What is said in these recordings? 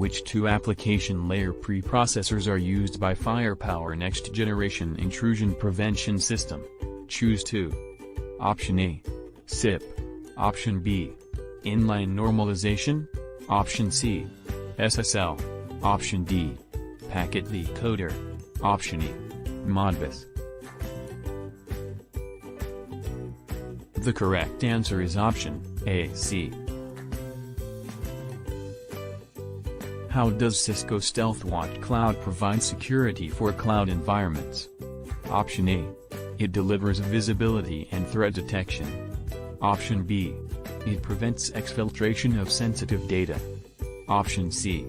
Which two application layer preprocessors are used by Firepower Next Generation Intrusion Prevention System? Choose 2. Option A. SIP. Option B. Inline Normalization. Option C. SSL. Option D. Packet Decoder. Option E. Modbus. The correct answer is option A. C. How does Cisco StealthWatch Cloud provide security for cloud environments? Option A. It delivers visibility and threat detection. Option B. It prevents exfiltration of sensitive data. Option C.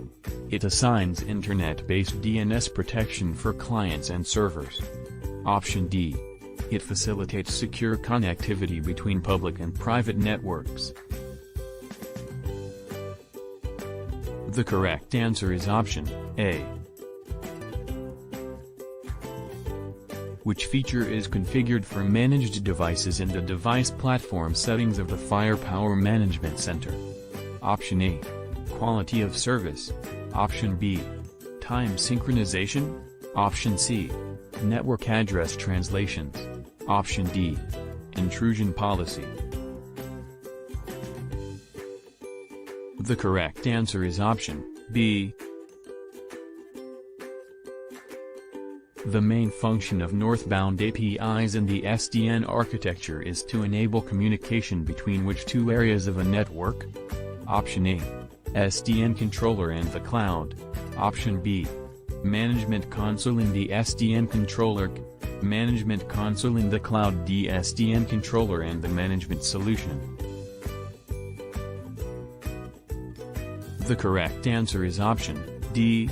It assigns internet-based DNS protection for clients and servers. Option D. It facilitates secure connectivity between public and private networks. The correct answer is option A. Which feature is configured for managed devices in the device platform settings of the Firepower Management Center? Option A. Quality of service. Option B. Time synchronization. Option C. Network address translations. Option D. Intrusion policy. The correct answer is option B. The main function of northbound APIs in the SDN architecture is to enable communication between which two areas of a network? Option A. SDN controller and the cloud. Option B. Management console in the SDN controller. Management console in the cloud. The SDN controller and the management solution. The correct answer is option D.